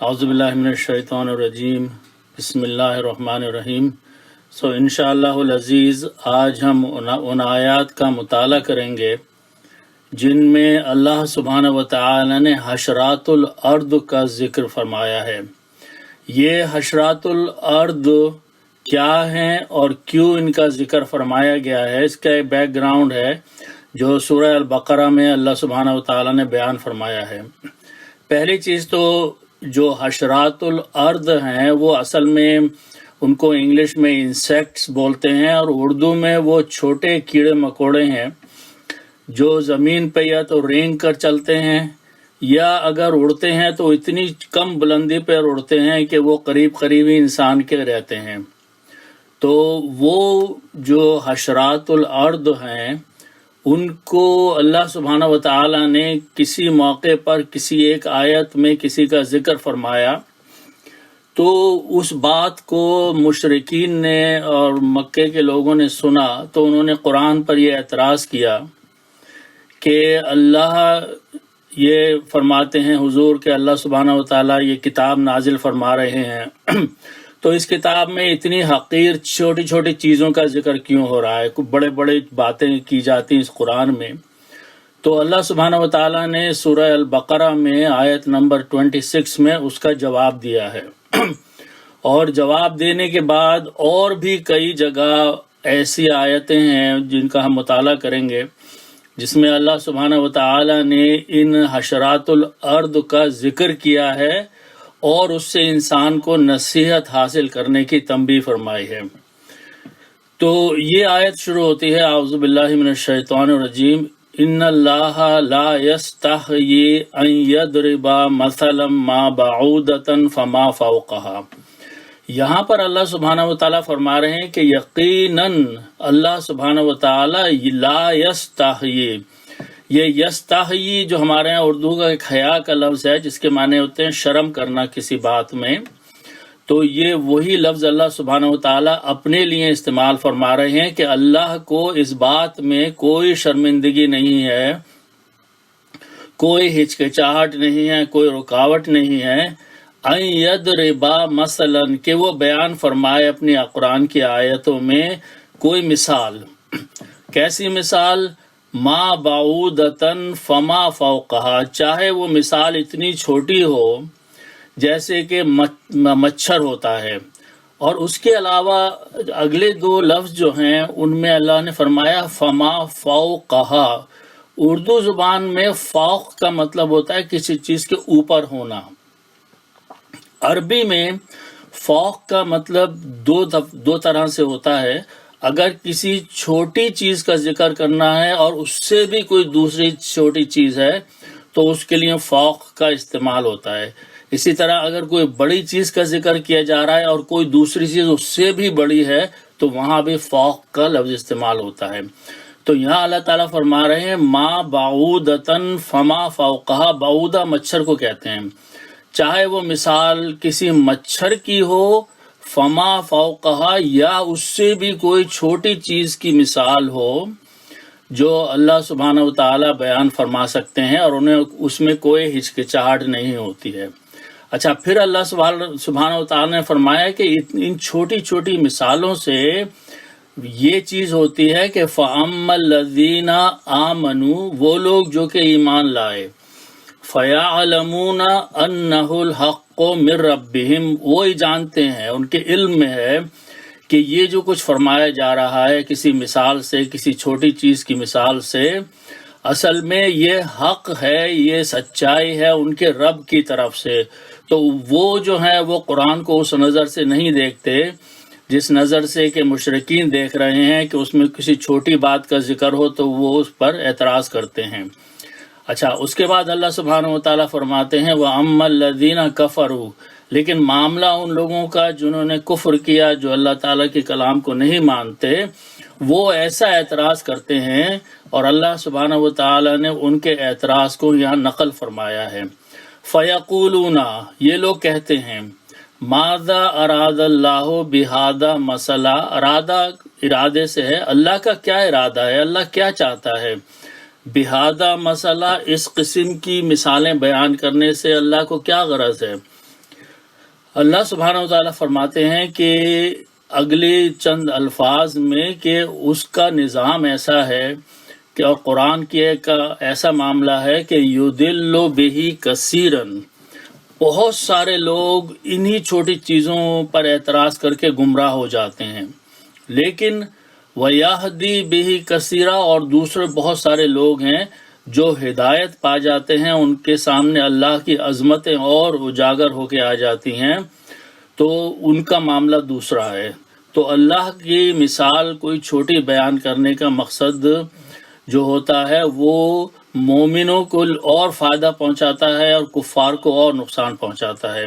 اعوذ باللہ من الشیطان الرجیم، بسم اللہ الرحمن الرحیم۔ انشاءاللہ العزیز آج ہم ان آیات کا مطالعہ کریں گے جن میں اللہ سبحانہ وتعالی نے حشرات الارض کا ذکر فرمایا ہے۔ یہ حشرات الارض کیا ہیں اور کیوں ان کا ذکر فرمایا گیا ہے، اس کا ایک بیک گراؤنڈ ہے جو سورہ البقرہ میں اللہ سبحانہ وتعالی نے بیان فرمایا ہے۔ پہلی چیز تو جو حشرات الارض ہیں وہ اصل میں ان کو انگلش میں انسیکٹس بولتے ہیں، اور اردو میں وہ چھوٹے کیڑے مکوڑے ہیں جو زمین پہ یا تو رینگ کر چلتے ہیں یا اگر اڑتے ہیں تو اتنی کم بلندی پر اڑتے ہیں کہ وہ قریبی انسان کے رہتے ہیں۔ تو وہ جو حشرات الارض ہیں ان کو اللہ سبحانہ وتعالی نے کسی موقع پر کسی ایک آیت میں کسی کا ذکر فرمایا، تو اس بات کو مشرکین نے اور مکے کے لوگوں نے سنا تو انہوں نے قرآن پر یہ اعتراض کیا کہ اللہ یہ فرماتے ہیں حضور کہ اللہ سبحانہ وتعالی یہ کتاب نازل فرما رہے ہیں تو اس کتاب میں اتنی حقیر چھوٹی چھوٹی چیزوں کا ذکر کیوں ہو رہا ہے، بڑے بڑے باتیں کی جاتی ہیں اس قرآن میں۔ تو اللہ سبحانہ وتعالی نے سورہ البقرہ میں آیت نمبر 26 میں اس کا جواب دیا ہے اور جواب دینے کے بعد اور بھی کئی جگہ ایسی آیتیں ہیں جن کا ہم مطالعہ کریں گے جس میں اللہ سبحانہ وتعالی نے ان حشرات الارض کا ذکر کیا ہے اور اس سے انسان کو نصیحت حاصل کرنے کی تنبیہ فرمائی ہے۔ تو یہ آیت شروع ہوتی ہے اعوذ باللہ من الشیطان الرجیم، ان اللہ لا یستحیی ان یضرب مثلا ما بعودۃ فما فوقها۔ یہاں پر اللہ سبحانہ وتعالی فرما رہے ہیں کہ یقیناً اللہ سبحانہ وتعالی لا یستحیی، یہ یستحیی جو ہمارے یہاں اردو کا ایک حیا کا لفظ ہے جس کے معنی ہوتے ہیں شرم کرنا کسی بات میں، تو یہ وہی لفظ اللہ سبحانہ وتعالی اپنے لیے استعمال فرما رہے ہیں کہ اللہ کو اس بات میں کوئی شرمندگی نہیں ہے، کوئی ہچکچاہٹ نہیں ہے، کوئی رکاوٹ نہیں ہے ان یضربا مثلا کہ وہ بیان فرمائے اپنی قرآن کی آیتوں میں کوئی مثال۔ کیسی مثال؟ ما بعودتن فما فوقہا، چاہے وہ مثال اتنی چھوٹی ہو جیسے کہ مچھر ہوتا ہے، اور اس کے علاوہ اگلے دو لفظ جو ہیں ان میں اللہ نے فرمایا فما فوقہا۔ اردو زبان میں فوق کا مطلب ہوتا ہے کسی چیز کے اوپر ہونا، عربی میں فوق کا مطلب دو طرح سے ہوتا ہے۔ اگر کسی چھوٹی چیز کا ذکر کرنا ہے اور اس سے بھی کوئی دوسری چھوٹی چیز ہے تو اس کے لیے فوق کا استعمال ہوتا ہے۔ اسی طرح اگر کوئی بڑی چیز کا ذکر کیا جا رہا ہے اور کوئی دوسری چیز اس سے بھی بڑی ہے تو وہاں بھی فوق کا لفظ استعمال ہوتا ہے۔ تو یہاں اللہ تعالیٰ فرما رہے ہیں ما بعودتن فما فوقہا، بعودہ مچھر کو کہتے ہیں، چاہے وہ مثال کسی مچھر کی ہو فما فوقہا یا اس سے بھی کوئی چھوٹی چیز کی مثال ہو جو اللہ سبحانہ وتعالی بیان فرما سکتے ہیں اور انہیں اس میں کوئی ہچکچاہٹ نہیں ہوتی ہے۔ اچھا، پھر اللہ سبحانہ وتعالی نے فرمایا کہ ان چھوٹی چھوٹی مثالوں سے یہ چیز ہوتی ہے کہ فَأَمَّا الَّذِينَ آمَنُوا، وہ لوگ جو کہ ایمان لائے، فَيَعْلَمُونَ أَنَّهُ الْحَقُّ مِن رَبِّهِمْ، وہی جانتے ہیں، ان کے علم میں ہے کہ یہ جو کچھ فرمایا جا رہا ہے کسی مثال سے، کسی چھوٹی چیز کی مثال سے، اصل میں یہ حق ہے، یہ سچائی ہے ان کے رب کی طرف سے۔ تو وہ جو ہیں وہ قرآن کو اس نظر سے نہیں دیکھتے جس نظر سے کہ مشرکین دیکھ رہے ہیں کہ اس میں کسی چھوٹی بات کا ذکر ہو تو وہ اس پر اعتراض کرتے ہیں۔ اچھا، اس کے بعد اللہ سبحانہ وتعالیٰ فرماتے ہیں وَأَمَّا الَّذِينَ كَفَرُوا، لیکن معاملہ ان لوگوں کا جنہوں نے کفر کیا، جو اللہ تعالیٰ کے کلام کو نہیں مانتے، وہ ایسا اعتراض کرتے ہیں، اور اللہ سبحانہ وتعالیٰ نے ان کے اعتراض کو یہاں نقل فرمایا ہے۔ فَيَقُولُونَ، یہ لوگ کہتے ہیں، ماذا اراد اللہ بہذا مسئلہ، ارادے سے ہے، اللہ کا کیا ارادہ ہے، اللہ کیا چاہتا ہے، بہذا مسئلہ، اس قسم کی مثالیں بیان کرنے سے اللہ کو کیا غرض ہے۔ اللہ سبحانہ و تعالیٰ فرماتے ہیں کہ اگلے چند الفاظ میں کہ اس کا نظام ایسا ہے کہ اور قرآن کی ایک ایسا معاملہ ہے کہ یُضِلُّ بِهِ کثیراً، بہت سارے لوگ انہی چھوٹی چیزوں پر اعتراض کر کے گمراہ ہو جاتے ہیں، لیکن وَيَهْدِي بِهِ کثیرا، اور دوسرے بہت سارے لوگ ہیں جو ہدایت پا جاتے ہیں، ان کے سامنے اللہ کی عظمتیں اور اجاگر ہو کے آ جاتی ہیں، تو ان کا معاملہ دوسرا ہے۔ تو اللہ کی مثال کوئی چھوٹی بیان کرنے کا مقصد جو ہوتا ہے وہ مومنوں کو اور فائدہ پہنچاتا ہے اور کفار کو اور نقصان پہنچاتا ہے۔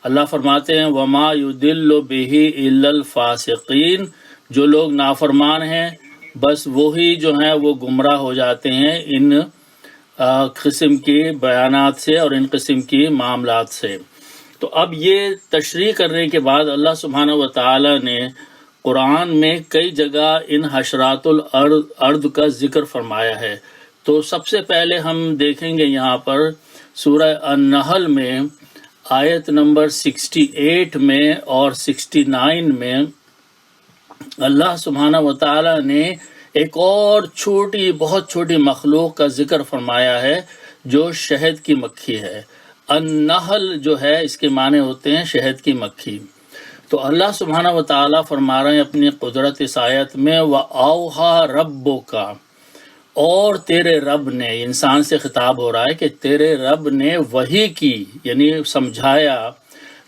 اللہ فرماتے ہیں وَمَا يُضِلُّ بِهِ إِلَّا الْفَاسِقِينَ، جو لوگ نافرمان ہیں بس وہی جو ہیں وہ گمراہ ہو جاتے ہیں ان قسم کی بیانات سے اور ان قسم کی معاملات سے۔ تو اب یہ تشریح کرنے کے بعد اللہ سبحانہ و تعالی نے قرآن میں کئی جگہ ان حشرات الارض کا ذکر فرمایا ہے۔ تو سب سے پہلے ہم دیکھیں گے یہاں پر سورہ النحل میں آیت نمبر 68 میں اور 69 میں اللہ سبحانہ و تعالی نے ایک اور بہت چھوٹی مخلوق کا ذکر فرمایا ہے جو شہد کی مکھی ہے۔ النحل جو ہے اس کے معنی ہوتے ہیں شہد کی مکھی۔ تو اللہ سبحانہ و تعالیٰ فرما رہے ہیں اپنی قدرت اس آیت میں وَأَوْحَىٰ رَبُّكَ، اور تیرے رب نے، انسان سے خطاب ہو رہا ہے کہ تیرے رب نے وحی کی، یعنی سمجھایا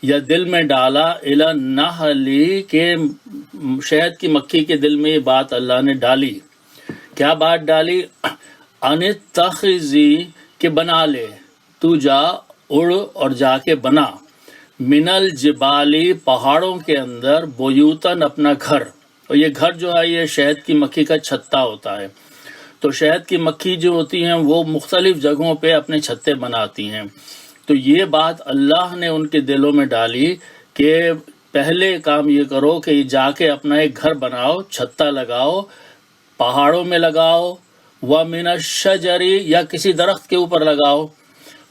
یا دل میں ڈالا اِلَى النَّحْلِ، کہ شہد کی مکھی کے دل میں یہ بات اللہ نے ڈالی۔ کیا بات ڈالی؟ اَنِ اتَّخِذِي، کہ بنا لے، تو جا اڑ اور جا کے بنا، من الجبالی، پہاڑوں کے اندر، بیوتن، اپنا گھر۔ اور یہ گھر جو ہے یہ شہد کی مکھی کا چھتا ہوتا ہے۔ تو شہد کی مکھی جو ہوتی ہیں وہ مختلف جگہوں پہ اپنے چھتے بناتی ہیں۔ تو یہ بات اللہ نے ان کے دلوں میں ڈالی کہ پہلے کام یہ کرو کہ جا کے اپنا ایک گھر بناؤ، چھتا لگاؤ، پہاڑوں میں لگاؤ، وَمِنَ الشَّجَرِ، یا کسی درخت کے اوپر لگاؤ،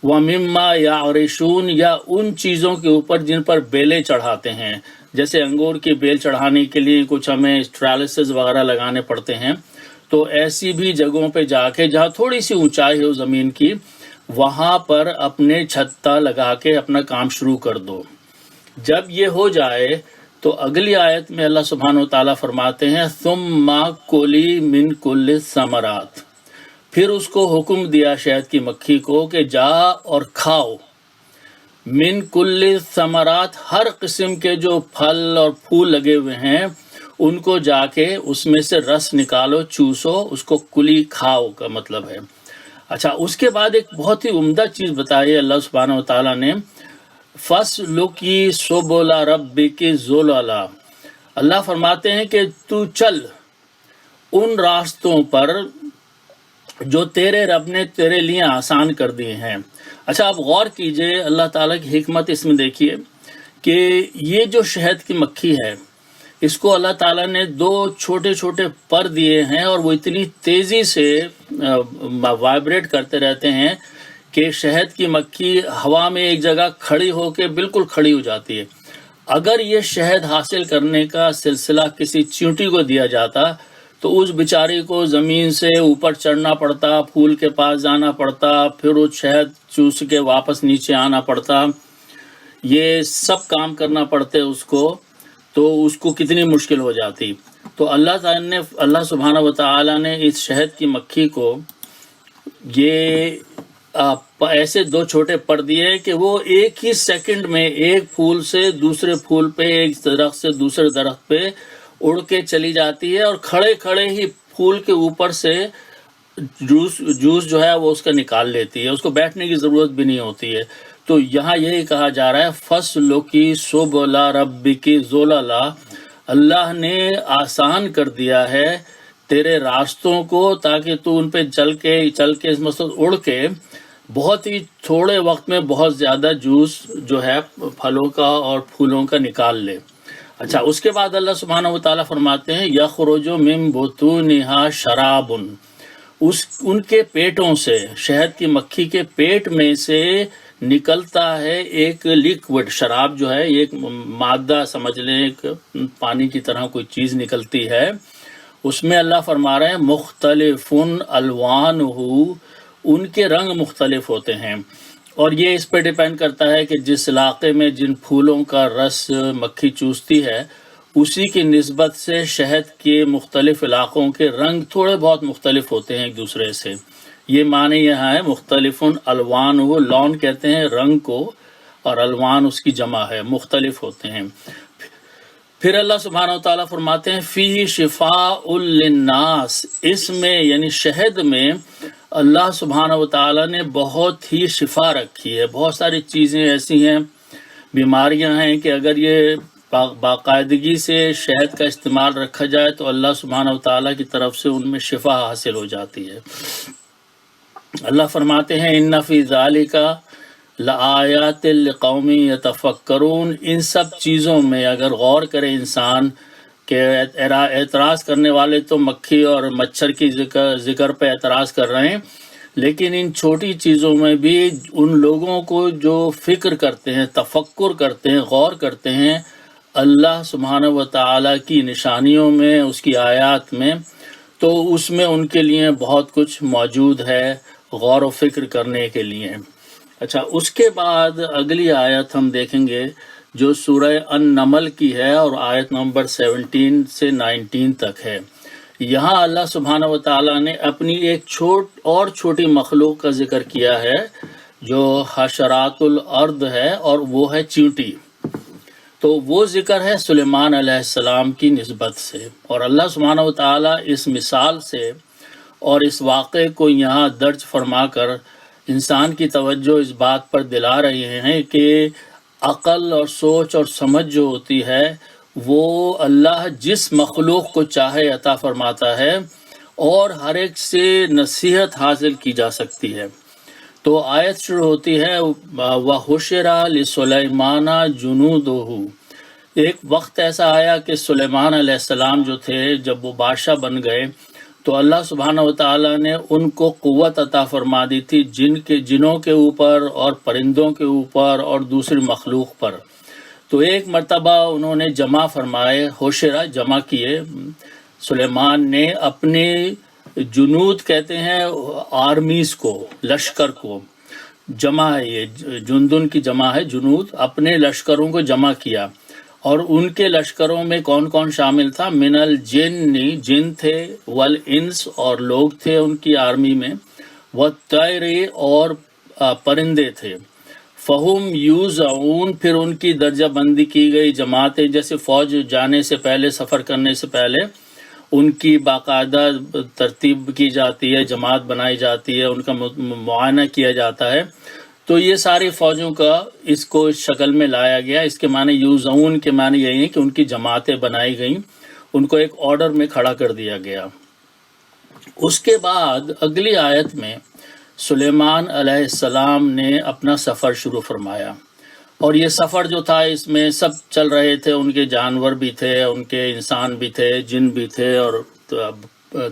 وَمِمَّا يَعْرِشُونَ، یا ان چیزوں کے اوپر جن پر بیلیں چڑھاتے ہیں، جیسے انگور کی بیل چڑھانے کے لیے کچھ ہمیں ٹرالسز وغیرہ لگانے پڑتے ہیں، تو ایسی بھی جگہوں پہ جا کے جہاں تھوڑی سی اونچائی ہو زمین کی، وہاں پر اپنے چھتا لگا کے اپنا کام شروع کر دو۔ جب یہ ہو جائے تو اگلی آیت میں اللہ سبحانہ و تعالیٰ فرماتے ہیں ثُمَّ كُلِي مِن كُلِّ الثَّمَرَاتِ، پھر اس کو حکم دیا شہد کی مکھی کو کہ جا اور کھاؤ، من کل ثمرات، ہر قسم کے جو پھل اور پھول لگے ہوئے ہیں ان کو جا کے اس میں سے رس نکالو، چوسو، اس کو کلی کھاؤ کا مطلب ہے۔ اچھا، اس کے بعد ایک بہت ہی عمدہ چیز بتائی اللہ سبحانہ و تعالیٰ نے، فَاسْلُكِي سُبُلَ رَبِّكِ ذُلَلًا، اللہ فرماتے ہیں کہ تو چل ان راستوں پر جو تیرے رب نے تیرے لیے آسان کر دیے ہیں۔ اچھا، آپ غور کیجئے، اللہ تعالیٰ کی حکمت اس میں دیکھیے کہ یہ جو شہد کی مکھی ہے اس کو اللہ تعالیٰ نے دو چھوٹے چھوٹے پر دیے ہیں اور وہ اتنی تیزی سے وائبریٹ کرتے رہتے ہیں کہ شہد کی مکھی ہوا میں ایک جگہ کھڑی ہو کے بالکل کھڑی ہو جاتی ہے۔ اگر یہ شہد حاصل کرنے کا سلسلہ کسی چیونٹی کو دیا جاتا تو اس بیچاری کو زمین سے اوپر چڑھنا پڑتا، پھول کے پاس جانا پڑتا، پھر وہ شہد چوس کے واپس نیچے آنا پڑتا، یہ سب کام کرنا پڑتے اس کو، تو اس کو کتنی مشکل ہو جاتی۔ تو اللہ سبحانہ و تعالیٰ نے اس شہد کی مکھی کو یہ ایسے دو چھوٹے پر دیے کہ وہ ایک ہی سیکنڈ میں ایک پھول سے دوسرے پھول پہ، ایک درخت سے دوسرے درخت پہ اڑ کے چلی جاتی ہے اور کھڑے کھڑے ہی پھول کے اوپر سے جوس جو ہے وہ اس کا نکال لیتی ہے، اس کو بیٹھنے کی ضرورت بھی نہیں ہوتی ہے۔ تو یہاں یہی کہا جا رہا ہے فَاسْلُكِي سُبُلَ رَبِّكِ ذُلَلًا، اللہ نے آسان کر دیا ہے تیرے راستوں کو تاکہ تو ان پہ چل کے اس مقصد اڑ کے بہت ہی تھوڑے وقت میں بہت زیادہ جوس جو ہے پھلوں کا اور پھولوں کا نکال لے۔ اچھا، اس کے بعد اللہ سبحانہ و تعالیٰ فرماتے ہیں یخرج من بطونها شراب، ان کے پیٹوں سے، شہد کی مکھی کے پیٹ میں سے نکلتا ہے ایک لیکوڈ، شراب جو ہے ایک مادہ سمجھ لیں، ایک پانی کی طرح کوئی چیز نکلتی ہے، اس میں اللہ فرما رہے ہیں مختلف الوانہ، ان کے رنگ مختلف ہوتے ہیں، اور یہ اس پہ ڈیپینڈ کرتا ہے کہ جس علاقے میں جن پھولوں کا رس مکھی چوستی ہے اسی کی نسبت سے شہد کے مختلف علاقوں کے رنگ تھوڑے بہت مختلف ہوتے ہیں ایک دوسرے سے۔ یہ معنی یہاں ہے مختلف الوان، وہ لون کہتے ہیں رنگ کو، اور الوان اس کی جمع ہے، مختلف ہوتے ہیں۔ پھر اللہ سبحانہ وتعالیٰ فرماتے ہیں فیہ شفاء للناس، اس میں یعنی شہد میں اللہ سبحانہ وتعالیٰ نے بہت ہی شفا رکھی ہے۔ بہت ساری چیزیں ایسی ہیں، بیماریاں ہیں کہ اگر یہ باقاعدگی سے شہد کا استعمال رکھا جائے تو اللہ سبحانہ وتعالیٰ کی طرف سے ان میں شفا حاصل ہو جاتی ہے۔ اللہ فرماتے ہیں ان فی ذالک لآیات لقوم یتفکرون، ان سب چیزوں میں اگر غور کرے انسان کہ اعتراض کرنے والے تو مکھی اور مچھر کی ذکر پہ اعتراض کر رہے ہیں، لیکن ان چھوٹی چیزوں میں بھی ان لوگوں کو جو فکر کرتے ہیں، تفکر کرتے ہیں، غور کرتے ہیں اللہ سبحانہ وتعالیٰ کی نشانیوں میں، اس کی آیات میں، تو اس میں ان کے لیے بہت کچھ موجود ہے غور و فکر کرنے کے لیے۔ اچھا، اس کے بعد اگلی آیت ہم دیکھیں گے جو سورہ النمل کی ہے، اور آیت نمبر 17 سے 19 تک ہے۔ یہاں اللہ سبحانہ وتعالیٰ نے اپنی ایک چھوٹی مخلوق کا ذکر کیا ہے جو حشرات الارض ہے، اور وہ ہے چیونٹی۔ تو وہ ذکر ہے سلیمان علیہ السلام کی نسبت سے، اور اللہ سبحانہ وتعالیٰ اس مثال سے اور اس واقعے کو یہاں درج فرما کر انسان کی توجہ اس بات پر دلا رہے ہیں کہ عقل اور سوچ اور سمجھ جو ہوتی ہے وہ اللہ جس مخلوق کو چاہے عطا فرماتا ہے، اور ہر ایک سے نصیحت حاصل کی جا سکتی ہے۔ تو آیت شروع ہوتی ہے وَحُشِرَ لِسُلَيْمَانَ جُنُودُهُ، ایک وقت ایسا آیا کہ سلیمان علیہ السلام جو تھے جب وہ بادشاہ بن گئے تو اللہ سبحانہ وتعالیٰ نے ان کو قوت عطا فرما دی تھی جنوں کے اوپر اور پرندوں کے اوپر اور دوسری مخلوق پر۔ تو ایک مرتبہ انہوں نے جمع فرمائے، حشرہ جمع کیے، سلیمان نے اپنے جنود کہتے ہیں آرمیز کو، لشکر کو، جمع ہے، یہ جندن کی جمع ہے، جنود، اپنے لشکروں کو جمع کیا، اور ان کے لشکروں میں کون کون شامل تھا؟ من الجن، جن تھے، والانس، اور لوگ تھے ان کی آرمی میں، والطیر، اور پرندے تھے، فہم یوزعون، پھر ان کی درجہ بندی کی گئی جماعتیں، جیسے فوج جانے سے پہلے، سفر کرنے سے پہلے ان کی باقاعدہ ترتیب کی جاتی ہے، جماعت بنائی جاتی ہے، ان کا معائنہ کیا جاتا ہے۔ تو یہ ساری فوجوں کا اس کو اس شکل میں لایا گیا۔ اس کے معنی یوزعون کے معنی یہی ہے کہ ان کی جماعتیں بنائی گئیں، ان کو ایک آرڈر میں کھڑا کر دیا گیا۔ اس کے بعد اگلی آیت میں سلیمان علیہ السلام نے اپنا سفر شروع فرمایا، اور یہ سفر جو تھا اس میں سب چل رہے تھے، ان کے جانور بھی تھے، ان کے انسان بھی تھے، جن بھی تھے، اور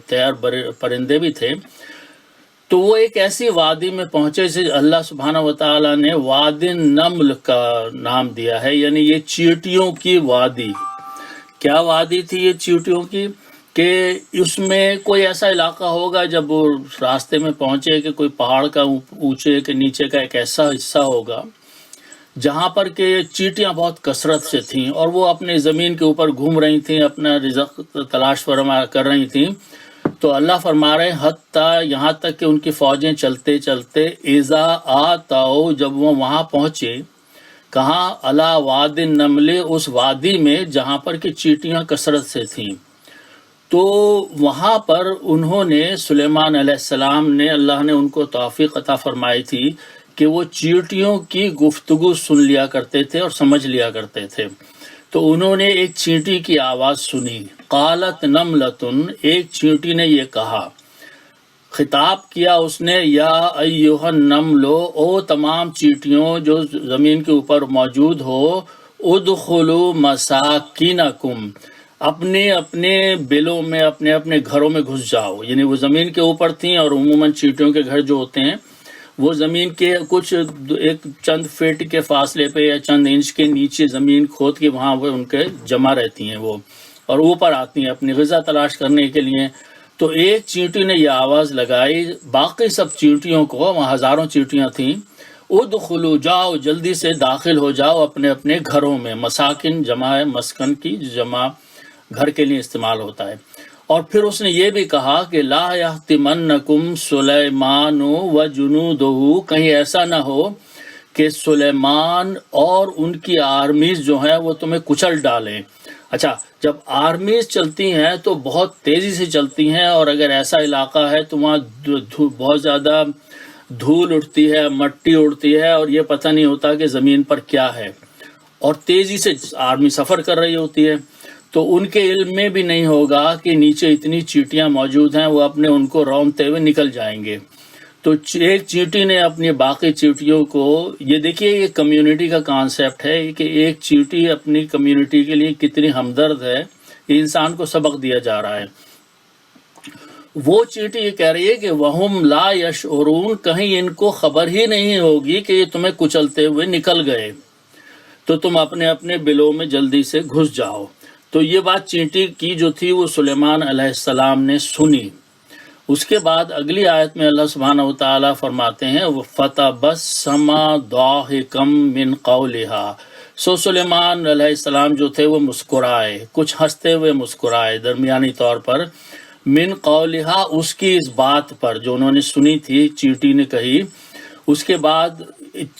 طیر پرندے بھی تھے۔ تو وہ ایک ایسی وادی میں پہنچے جسے اللہ سبحانہ وتعالیٰ نے واد النمل کا نام دیا ہے، یعنی یہ چیونٹیوں کی وادی۔ کیا وادی تھی یہ چیونٹیوں کی؟ کہ اس میں کوئی ایسا علاقہ ہوگا جب وہ راستے میں پہنچے کہ کوئی پہاڑ کا اونچے کے نیچے کا ایک ایسا حصہ ہوگا جہاں پر کہ چیونٹیاں بہت کثرت سے تھیں، اور وہ اپنے زمین کے اوپر گھوم رہی تھیں، اپنا رزق تلاش فرما کر رہی تھیں۔ تو اللہ فرما رہے ہیں حتیٰ، یہاں تک کہ ان کی فوجیں چلتے چلتے اذا آتاؤ، جب وہ وہاں پہنچے، کہاں؟ علی واد النمل، اس وادی میں جہاں پر کہ چیونٹیاں کثرت سے تھیں۔ تو وہاں پر انہوں نے، سلیمان علیہ السلام نے، اللہ نے ان کو توفیق عطا فرمائی تھی کہ وہ چیونٹیوں کی گفتگو سن لیا کرتے تھے اور سمجھ لیا کرتے تھے۔ تو انہوں نے ایک چیونٹی کی آواز سنی، قالت نملتن، ایک چیونٹی نے یہ کہا، خطاب کیا اس نے، یا ایھا النمل، او تمام چیونٹیوں جو زمین کے اوپر موجود ہو، ادخلوا مساکینکم، اپنے اپنے بلوں میں، اپنے اپنے گھروں میں گھس جاؤ۔ یعنی وہ زمین کے اوپر تھیں، اور عموماً چیونٹیوں کے گھر جو ہوتے ہیں وہ زمین کے کچھ ایک چند فٹ کے فاصلے پہ یا چند انچ کے نیچے زمین کھود کے وہاں وہ ان کے جمع رہتی ہیں وہ، اور اوپر آتی ہیں اپنی غذا تلاش کرنے کے لیے۔ تو ایک چیونٹی نے یہ آواز لگائی، باقی سب چیونٹیوں کو، وہاں ہزاروں چیونٹیاں تھیں، ادخلوا، جاؤ جلدی سے داخل ہو جاؤ اپنے اپنے گھروں میں۔ مساکن جمع ہے مسکن کی، جمع گھر کے لیے استعمال ہوتا ہے۔ اور پھر اس نے یہ بھی کہا کہ لا یحطمنکم سلیمان و جنودہ، کہیں ایسا نہ ہو کہ سلیمان اور ان کی آرمیز جو ہیں وہ تمہیں کچل ڈالیں۔ اچھا، جب آرمیز چلتی ہیں تو بہت تیزی سے چلتی ہیں، اور اگر ایسا علاقہ ہے تو وہاں بہت زیادہ دھول اٹھتی ہے، مٹی اڑتی ہے، اور یہ پتہ نہیں ہوتا کہ زمین پر کیا ہے، اور تیزی سے آرمی سفر کر رہی ہوتی ہے۔ تو ان کے علم میں بھی نہیں ہوگا کہ نیچے اتنی چیونٹیاں موجود ہیں، وہ اپنے ان کو رونتے ہوئے نکل جائیں گے۔ تو ایک چیونٹی نے اپنی باقی چیونٹیوں کو، یہ دیکھیے یہ کمیونٹی کا کانسیپٹ ہے کہ ایک چیونٹی اپنی کمیونٹی کے لیے کتنی ہمدرد ہے، یہ انسان کو سبق دیا جا رہا ہے۔ وہ چیونٹی یہ کہہ رہی ہے کہ وَهُمْ لَا يَشْعُرُونَ، کہیں ان کو خبر ہی نہیں ہوگی کہ یہ تمہیں کچلتے ہوئے نکل گئے، تو تم اپنے اپنے بلوں میں جلدی سے گھس جاؤ۔ تو یہ بات چیونٹی کی جو تھی وہ سلیمان علیہ السلام نے سنی۔ اس کے بعد اگلی آیت میں اللہ سبحانہ وتعالیٰ فرماتے ہیں فَتَبَسَّمَ ضَاحِكًا مِّن قَوْلِهَا، سو سلیمان علیہ السلام جو تھے وہ مسکرائے، کچھ ہنستے ہوئے مسکرائے درمیانی طور پر، من قولہا، اس کی اس بات پر جو انہوں نے سنی تھی چیونٹی نے کہی۔ اس کے بعد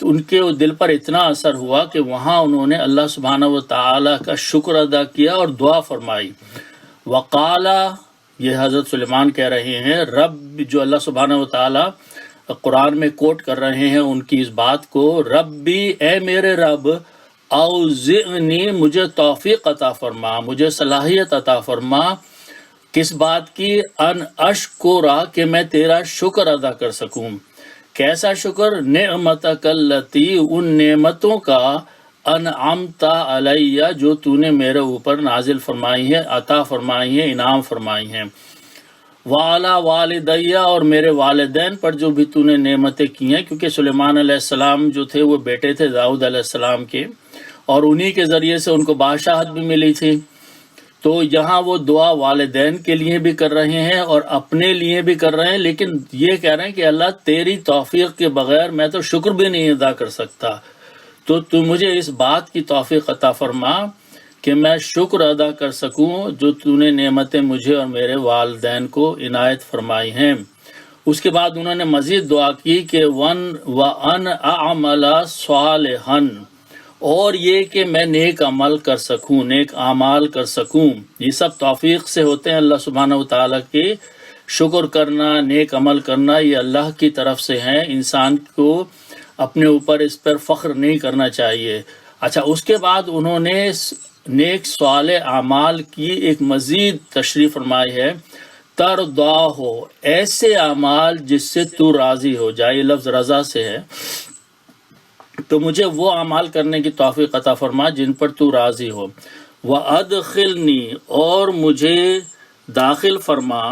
ان کے دل پر اتنا اثر ہوا کہ وہاں انہوں نے اللہ سبحانہ وتعالیٰ کا شکر ادا کیا اور دعا فرمائی۔ وقالا، یہ حضرت سلیمان کہہ رہے ہیں، رب، جو اللہ سبحانہ وتعالیٰ قرآن میں کوٹ کر رہے ہیں ان کی اس بات کو، ربی، اے میرے رب، اوزعنی، مجھے توفیق عطا فرما، مجھے صلاحیت عطا فرما، کس بات کی، ان اشکرا، کہ میں تیرا شکر ادا کر سکوں۔ کیسا شکر؟ نعمتک التی، ان نعمتوں کا، انعمت علیہ، جو تو نے میرے اوپر نازل فرمائی ہے، عطا فرمائی ہے، انعام فرمائی ہیں، وعلی والدیہ، اور میرے والدین پر جو بھی تو نے نعمتیں کی ہیں، کیونکہ سلیمان علیہ السلام جو تھے وہ بیٹے تھے داؤد علیہ السلام کے، اور انہی کے ذریعے سے ان کو بادشاہت بھی ملی تھی۔ تو یہاں وہ دعا والدین کے لیے بھی کر رہے ہیں اور اپنے لیے بھی کر رہے ہیں، لیکن یہ کہہ رہے ہیں کہ اللہ تیری توفیق کے بغیر میں تو شکر بھی نہیں ادا کر سکتا، تو مجھے اس بات کی توفیق عطا فرما کہ میں شکر ادا کر سکوں جو تو نے نعمتیں مجھے اور میرے والدین کو عنایت فرمائی ہیں۔ اس کے بعد انہوں نے مزید دعا کی کہ وَأَنْ أَعْمَلَ صَالِحًا، اور یہ کہ میں نیک عمل کر سکوں، نیک اعمال کر سکوں۔ یہ سب توفیق سے ہوتے ہیں اللہ سبحانہ وتعالیٰ کے، شکر کرنا، نیک عمل کرنا، یہ اللہ کی طرف سے ہیں، انسان کو اپنے اوپر اس پر فخر نہیں کرنا چاہیے۔ اچھا، اس کے بعد انہوں نے نیک صالح اعمال کی ایک مزید تشریح فرمائی ہے، ترضا ہو، ایسے اعمال جس سے تو راضی ہو جائے، یہ لفظ رضا سے ہے، تو مجھے وہ اعمال کرنے کی توفیق عطا فرما جن پر تو راضی ہو۔ وَأَدْخِلْنِی، اور مجھے داخل فرما،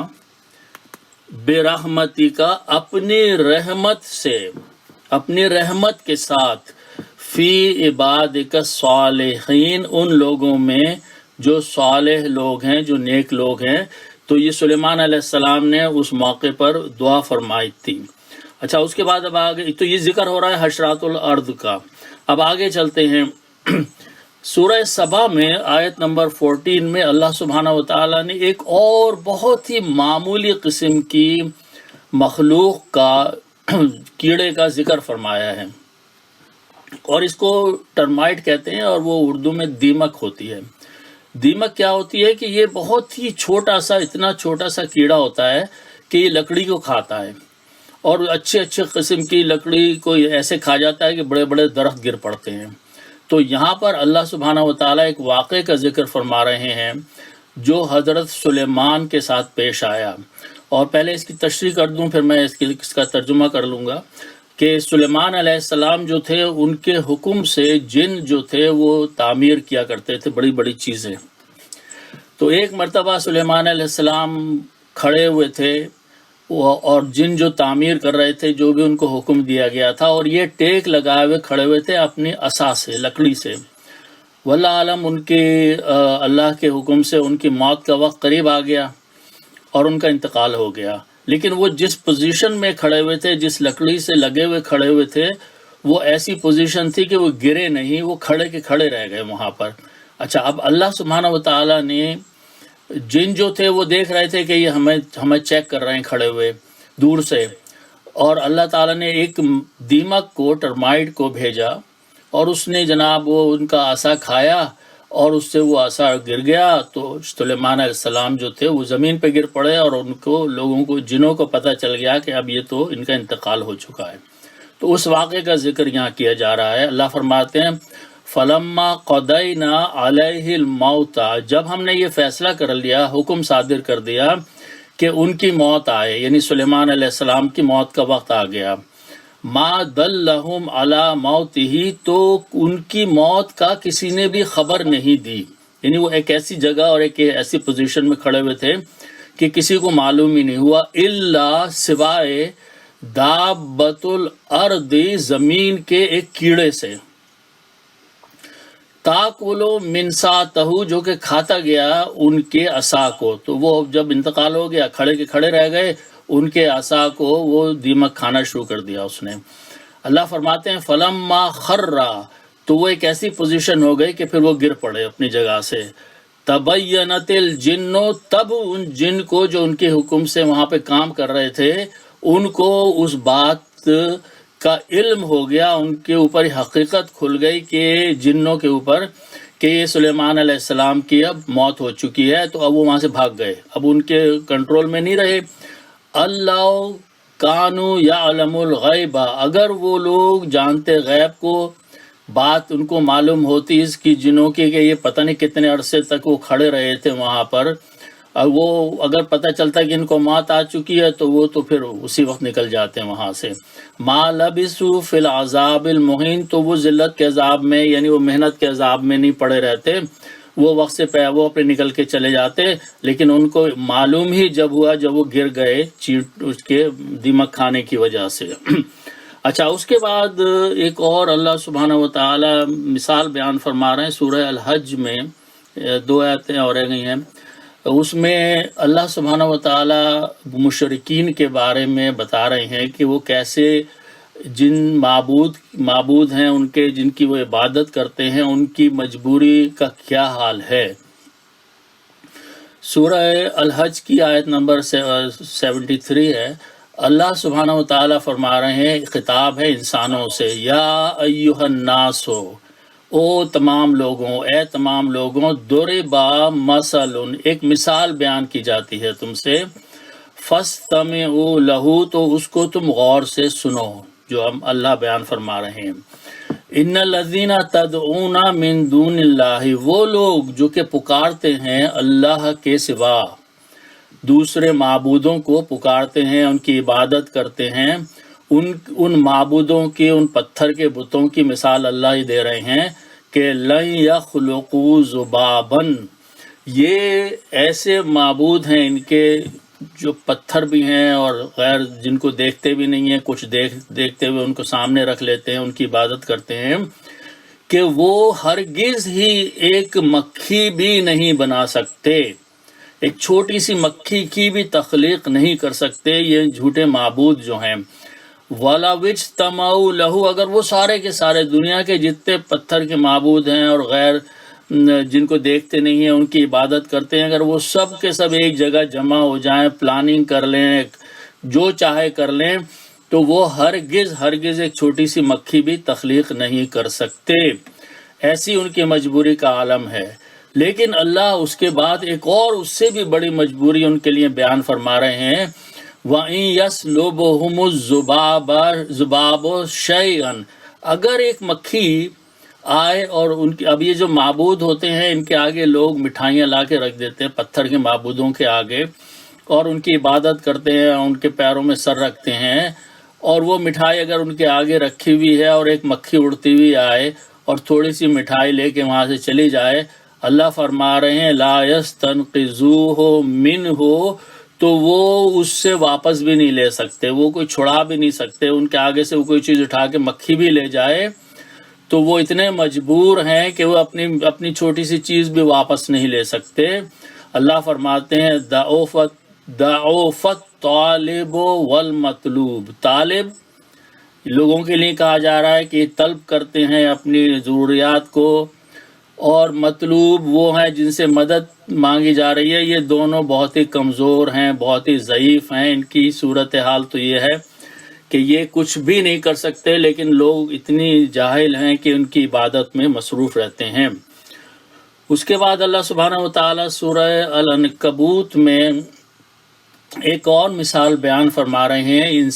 بِرَحْمَتِکَ، اپنی رحمت سے، اپنی رحمت کے ساتھ، فی عبادک الصالحین، ان لوگوں میں جو صالح لوگ ہیں، جو نیک لوگ ہیں۔ تو یہ سلیمان علیہ السلام نے اس موقع پر دعا فرمائی تھی۔ اچھا، اس کے بعد اب آگے تو یہ ذکر ہو رہا ہے حشرات الارض کا۔ اب آگے چلتے ہیں سورہ سبا میں آیت نمبر 14 میں اللہ سبحانہ وتعالیٰ نے ایک اور بہت ہی معمولی قسم کی مخلوق کا، کیڑے کا ذکر فرمایا ہے، اور اس کو ٹرمائٹ کہتے ہیں، اور وہ اردو میں دیمک ہوتی ہے۔ دیمک کیا ہوتی ہے کہ یہ بہت ہی چھوٹا سا، اتنا چھوٹا سا کیڑا ہوتا ہے کہ یہ لکڑی کو کھاتا ہے، اور اچھے قسم کی لکڑی کو ایسے کھا جاتا ہے کہ بڑے بڑے درخت گر پڑتے ہیں۔ تو یہاں پر اللہ سبحانہ وتعالیٰ ایک واقعے کا ذکر فرما رہے ہیں جو حضرت سلیمان کے ساتھ پیش آیا، اور پہلے اس کی تشریح کر دوں، پھر میں اس کا ترجمہ کر لوں گا کہ سلیمان علیہ السلام جو تھے، ان کے حکم سے جن جو تھے وہ تعمیر کیا کرتے تھے بڑی بڑی چیزیں۔ تو ایک مرتبہ سلیمان علیہ السلام کھڑے ہوئے تھے اور جن جو تعمیر کر رہے تھے جو بھی ان کو حکم دیا گیا تھا، اور یہ ٹیک لگائے ہوئے کھڑے ہوئے تھے اپنی عصا سے، لکڑی سے۔ واللہ عالم ان کے اللہ کے حکم سے ان کی موت کا وقت قریب آ گیا اور ان کا انتقال ہو گیا، لیکن وہ جس پوزیشن میں کھڑے ہوئے تھے، جس لکڑی سے لگے ہوئے کھڑے ہوئے تھے، وہ ایسی پوزیشن تھی کہ وہ گرے نہیں، وہ کھڑے کے کھڑے رہ گئے وہاں پر۔ اچھا، اب اللہ سبحانہ وتعالیٰ نے جن جو تھے وہ دیکھ رہے تھے کہ یہ ہمیں چیک کر رہے ہیں کھڑے ہوئے دور سے، اور اللہ تعالیٰ نے ایک دیمک کو، ٹرمائٹ کو بھیجا، اور اس نے جناب وہ ان کا عصا کھایا اور اس سے وہ عصا گر گیا، تو سلیمان علیہ السلام جو تھے وہ زمین پہ گر پڑے، اور ان کو لوگوں کو، جنوں کو پتہ چل گیا کہ اب یہ تو ان کا انتقال ہو چکا ہے۔ تو اس واقعے کا ذکر یہاں کیا جا رہا ہے۔ اللہ فرماتے ہیں فلما قضینا علیہ الموت، جب ہم نے یہ فیصلہ کر لیا، حکم صادر کر دیا کہ ان کی موت آئے، یعنی سلیمان علیہ السلام کی موت کا وقت آ گیا، ما دلہم علی موتہ، تو ان کی موت کا کسی نے بھی خبر نہیں دی، یعنی وہ ایک ایسی جگہ اور ایک ایسی پوزیشن میں کھڑے ہوئے تھے کہ کسی کو معلوم ہی نہیں ہوا، الا سوائے دابۃ الارض، زمین کے ایک کیڑے سے، تاکلو من ساتہ، جو کہ کھاتا گیا ان کے عصا کو۔ تو وہ جب انتقال ہو گیا، کھڑے کے کھڑے رہ گئے، ان کے عصا کو وہ دیمک کھانا شروع کر دیا اس نے۔ اللہ فرماتے ہیں فلما خرّا، تو وہ ایک ایسی پوزیشن ہو گئی کہ پھر وہ گر پڑے اپنی جگہ سے۔ تبینت الجن، تب ان جن کو جو ان کے حکم سے وہاں پہ کام کر رہے تھے، ان کو اس بات کا علم ہو گیا، ان کے اوپر حقیقت کھل گئی کہ جنوں کے اوپر، کہ یہ سلیمان علیہ السلام کی اب موت ہو چکی ہے، تو اب وہ وہاں سے بھاگ گئے، اب ان کے کنٹرول میں نہیں رہے۔ اللہ کانوا یعلم الغیب، اگر وہ لوگ جانتے غیب کو، بات ان کو معلوم ہوتی اس کی جنوں کی کہ یہ پتہ نہیں کتنے عرصے تک وہ کھڑے رہے تھے وہاں پر، اور وہ اگر پتہ چلتا کہ ان کو موت آ چکی ہے تو وہ تو پھر اسی وقت نکل جاتے ہیں وہاں سے۔ ما لبثوا فی العذاب المہین، تو وہ ذلت کے عذاب میں، یعنی وہ محنت کے عذاب میں نہیں پڑے رہتے، وہ وقت سے وہ اپنے نکل کے چلے جاتے، لیکن ان کو معلوم ہی جب ہوا جب وہ گر گئے چیٹ اس کے دیمک کھانے کی وجہ سے۔ اچھا، اس کے بعد ایک اور اللہ سبحانہ وتعالی مثال بیان فرما رہے ہیں سورہ الحج میں، 2 آیتیں اور رہ گئی ہیں، اس میں اللہ سبحانہ وتعالی مشرکین کے بارے میں بتا رہے ہیں کہ وہ کیسے جن معبود ہیں ان کے، جن کی وہ عبادت کرتے ہیں، ان کی مجبوری کا کیا حال ہے۔ سورہ الحج کی آیت نمبر 73 ہے۔ اللہ سبحانہ وتعالی فرما رہے ہیں، خطاب ہے انسانوں سے، یا ایھا الناس، او تمام لوگوں، اے تمام لوگوں، ضربا مثل، ایک مثال بیان کی جاتی ہے تم سے، فاستمعوا لہ، تو اس کو تم غور سے سنو، جو ہم اللہ بیان فرما رہے ہیں۔ ان الذین تدعون من دون اللہ، وہ لوگ جو کہ پکارتے ہیں اللہ کے سوا، دوسرے معبودوں کو پکارتے ہیں، ان کی عبادت کرتے ہیں، ان معبودوں کی، ان پتھر کے بتوں کی مثال اللہ ہی دے رہے ہیں کہ لن یخلقوا ذبابا، یہ ایسے معبود ہیں ان کے جو پتھر بھی ہیں اور غیر، جن کو دیکھتے بھی نہیں ہیں، کچھ دیکھتے ہوئے ان کو سامنے رکھ لیتے ہیں، ان کی عبادت کرتے ہیں، کہ وہ ہرگز ہی ایک مکھی بھی نہیں بنا سکتے، ایک چھوٹی سی مکھی کی بھی تخلیق نہیں کر سکتے یہ جھوٹے معبود جو ہیں۔ وَلَوِ اجْتَمَعُوا لَهُ، اگر وہ سارے کے سارے دنیا کے جتنے پتھر کے معبود ہیں اور غیر جن کو دیکھتے نہیں ہیں، ان کی عبادت کرتے ہیں، اگر وہ سب کے سب ایک جگہ جمع ہو جائیں، پلاننگ کر لیں، جو چاہے کر لیں، تو وہ ہرگز ایک چھوٹی سی مکھی بھی تخلیق نہیں کر سکتے، ایسی ان کی مجبوری کا عالم ہے۔ لیکن اللہ اس کے بعد ایک اور اس سے بھی بڑی مجبوری ان کے لیے بیان فرما رہے ہیں، وَإِن يَسْلُبْهُمُ الذُّبَابُ شَيْئًا، اگر ایک مکھی آئے اور ان کی، اب یہ جو معبود ہوتے ہیں ان کے آگے لوگ مٹھائیاں لا کے رکھ دیتے ہیں پتھر کے معبودوں کے آگے، اور ان کی عبادت کرتے ہیں، ان کے پیروں میں سر رکھتے ہیں، اور وہ مٹھائی اگر ان کے آگے رکھی ہوئی ہے اور ایک مکھی اڑتی ہوئی آئے اور تھوڑی سی مٹھائی لے کے وہاں سے چلی جائے، اللہ فرما رہے ہیں لا یستنقذوہ منہ، تو وہ اس سے واپس بھی نہیں لے سکتے، وہ کوئی چھڑا بھی نہیں سکتے، ان کے آگے سے وہ کوئی چیز اٹھا کے مکھی بھی لے جائے تو وہ اتنے مجبور ہیں کہ وہ اپنی چھوٹی سی چیز بھی واپس نہیں لے سکتے۔ اللہ فرماتے ہیں ضعفت طالب والمطلوب، طالب لوگوں کے لیے کہا جا رہا ہے کہ طلب کرتے ہیں اپنی ضروریات کو، اور مطلوب وہ ہیں جن سے مدد مانگی جا رہی ہے، یہ دونوں بہت ہی کمزور ہیں، بہت ہی ضعیف ہیں۔ ان کی صورتحال تو یہ ہے کہ یہ کچھ بھی نہیں کر سکتے، لیکن لوگ اتنی جاہل ہیں کہ ان کی عبادت میں مصروف رہتے ہیں۔ اس کے بعد اللہ سبحانہ وتعالی سورہ العنکبوت میں ایک اور مثال بیان فرما رہے ہیں ان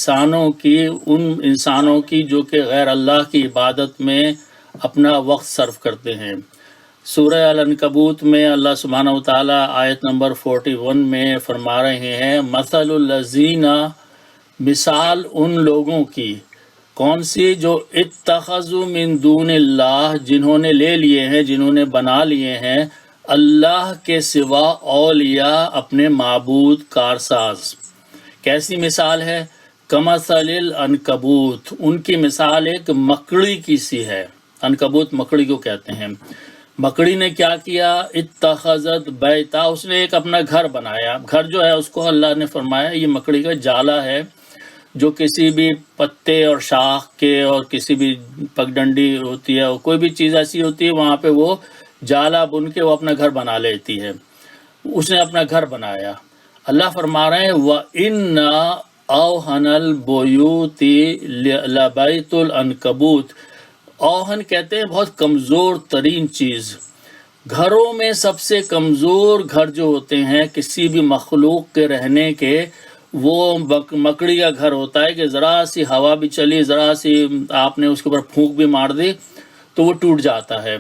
انسانوں کی جو کہ غیر اللہ کی عبادت میں اپنا وقت صرف کرتے ہیں۔ سورہ العنکبوت میں اللہ سبحانہ وتعالی آیت نمبر 41 میں فرما رہے ہیں، مثل الذین، مثال ان لوگوں کی، کون سی؟ جو اتخذوا من دون اللہ، جنہوں نے لے لیے ہیں، جنہوں نے بنا لیے ہیں اللہ کے سوا اولیاء، اپنے معبود کارساز۔ کیسی مثال ہے؟ کمثل العنکبوت، ان کی مثال ایک مکڑی کی سی ہے۔ عنکبوت مکڑی کو کہتے ہیں۔ مکڑی نے کیا کیا؟ اتخذت بیتا، اس نے ایک اپنا گھر بنایا۔ گھر جو ہے اس کو اللہ نے فرمایا یہ مکڑی کا جالا ہے، جو کسی بھی پتے اور شاخ کے اور کسی بھی پگڈنڈی ہوتی ہے اور کوئی بھی چیز ایسی ہوتی ہے وہاں پہ وہ جالا بن کے وہ اپنا گھر بنا لیتی ہے۔ اس نے اپنا گھر بنایا۔ اللہ فرما رہے ہیں وَإِنَّ أَوْهَنَ الْبُيُوتِ لَبَيْتُ الْعَنْكَبُوتِ، اوہن کہتے ہیں بہت کمزور ترین چیز۔ گھروں میں سب سے کمزور گھر جو ہوتے ہیں کسی بھی مخلوق کے رہنے کے، وہ مکڑی کا گھر ہوتا ہے کہ ذرا سی ہوا بھی چلی، ذرا سی آپ نے اس کے اوپر پھونک بھی مار دی تو وہ ٹوٹ جاتا ہے۔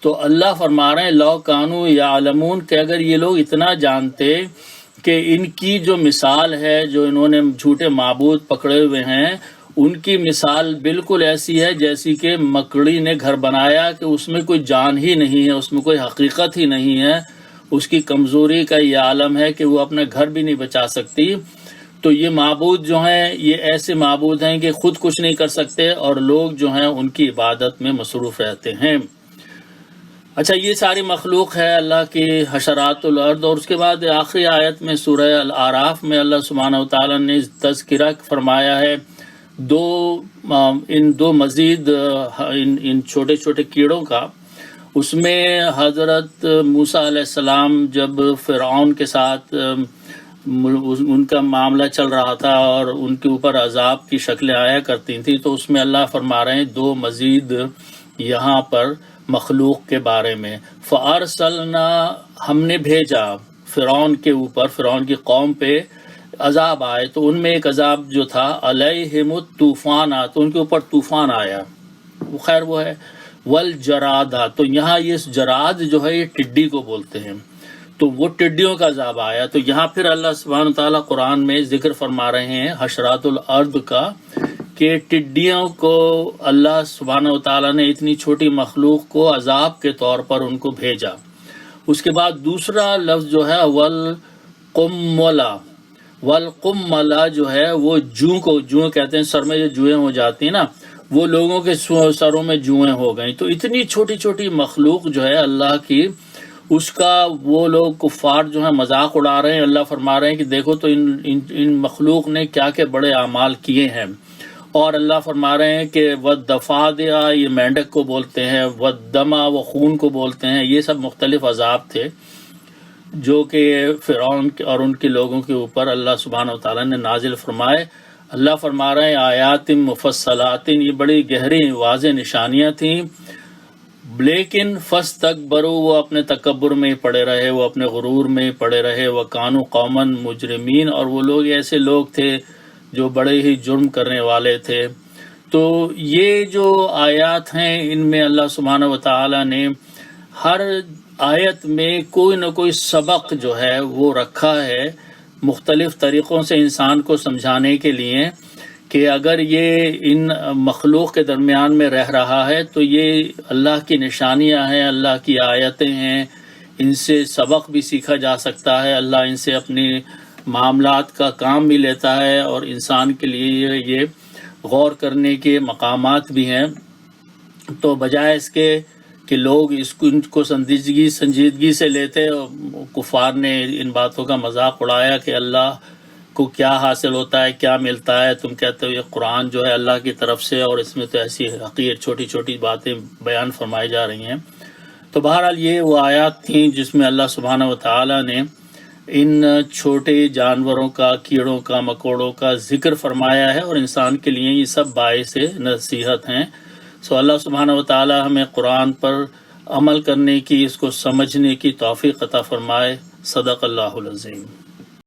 تو اللہ فرما رہے ہیں لو کانوا یعلمون، کہ اگر یہ لوگ اتنا جانتے کہ ان کی جو مثال ہے، جو انہوں نے جھوٹے معبود پکڑے ہوئے ہیں، ان کی مثال بالکل ایسی ہے جیسی کہ مکڑی نے گھر بنایا، کہ اس میں کوئی جان ہی نہیں ہے، اس میں کوئی حقیقت ہی نہیں ہے، اس کی کمزوری کا یہ عالم ہے کہ وہ اپنا گھر بھی نہیں بچا سکتی۔ تو یہ معبود جو ہیں یہ ایسے معبود ہیں کہ خود کچھ نہیں کر سکتے، اور لوگ جو ہیں ان کی عبادت میں مصروف رہتے ہیں۔ اچھا، یہ ساری مخلوق ہے اللہ کی، حشرات الارض۔ اور اس کے بعد آخری آیت میں سورہ الاعراف میں اللہ سبحانہ وتعالی نے تذکرہ فرمایا ہے دو مزید ان چھوٹے چھوٹے کیڑوں کا۔ اس میں حضرت موسیٰ علیہ السلام جب فرعون کے ساتھ ان کا معاملہ چل رہا تھا اور ان کے اوپر عذاب کی شکلیں آیا کرتی تھیں، تو اس میں اللہ فرما رہے ہیں دو مزید یہاں پر مخلوق کے بارے میں۔ فَأَرْسَلْنَا، ہم نے بھیجا فرعون کے اوپر، فرعون کی قوم پہ عذاب آئے، تو ان میں ایک عذاب جو تھا علیہم الطوفان، تو ان کے اوپر طوفان آیا، وہ خیر وہ ہے والجراد، تو یہاں یہ جراد جو ہے یہ ٹڈی کو بولتے ہیں، تو وہ ٹڈیوں کا عذاب آیا۔ تو یہاں پھر اللہ سبحانہ وتعالیٰ قرآن میں ذکر فرما رہے ہیں حشرات الارض کا، کہ ٹڈیوں کو اللہ سبحانہ وتعالیٰ نے اتنی چھوٹی مخلوق کو عذاب کے طور پر ان کو بھیجا۔ اس کے بعد دوسرا لفظ جو ہے والقملہ، والقملہ جو ہے وہ جوئیں کہتے ہیں، سر میں جو جوئیں ہو جاتی ہیں نا، وہ لوگوں کے سروں میں جوئیں ہو گئیں۔ تو اتنی چھوٹی چھوٹی مخلوق جو ہے اللہ کی، اس کا وہ لوگ کفار جو ہیں مذاق اڑا رہے ہیں۔ اللہ فرما رہے ہیں کہ دیکھو تو ان مخلوق نے کیا کیا بڑے اعمال کیے ہیں۔ اور اللہ فرما رہے ہیں کہ وَالضَّفَادِعَ، یہ مینڈک کو بولتے ہیں، وَالدَّمَ، وہ خون کو بولتے ہیں۔ یہ سب مختلف عذاب تھے جو کہ فرعون اور ان کے لوگوں کے اوپر اللہ سبحانہ وتعالیٰ نے نازل فرمائے۔ اللہ فرما رہے ہیں آیات مفصلات، یہ بڑی گہری واضح نشانیاں تھیں، لیکن فاستکبروا، وہ اپنے تکبر میں ہی پڑے رہے، وہ اپنے غرور میں ہی پڑے رہے، وکانوا قوما مجرمین، اور وہ لوگ ایسے لوگ تھے جو بڑے ہی جرم کرنے والے تھے۔ تو یہ جو آیات ہیں ان میں اللہ سبحانہ وتعالی نے ہر آیت میں کوئی نہ کوئی سبق جو ہے وہ رکھا ہے، مختلف طریقوں سے انسان کو سمجھانے کے لیے کہ اگر یہ ان مخلوق کے درمیان میں رہ رہا ہے تو یہ اللہ کی نشانیاں ہیں، اللہ کی آیتیں ہیں، ان سے سبق بھی سیکھا جا سکتا ہے، اللہ ان سے اپنی معاملات کا کام بھی لیتا ہے، اور انسان کے لیے یہ غور کرنے کے مقامات بھی ہیں۔ تو بجائے اس کے کہ لوگ ان کو سنجیدگی سے لیتے، کفار نے ان باتوں کا مذاق اڑایا کہ اللہ کو کیا حاصل ہوتا ہے، کیا ملتا ہے، تم کہتے ہو یہ قرآن جو ہے اللہ کی طرف سے، اور اس میں تو ایسی حقیر چھوٹی چھوٹی باتیں بیان فرمائی جا رہی ہیں۔ تو بہرحال یہ وہ آیات تھیں جس میں اللہ سبحانہ و تعالیٰ نے ان چھوٹے جانوروں کا، کیڑوں کا، مکوڑوں کا ذکر فرمایا ہے، اور انسان کے لیے یہ سب باعث نصیحت ہیں۔ سو اللہ سبحانہ و تعالی ہمیں قرآن پر عمل کرنے کی، اس کو سمجھنے کی توفیق عطا فرمائے۔ صدق اللہ العظیم۔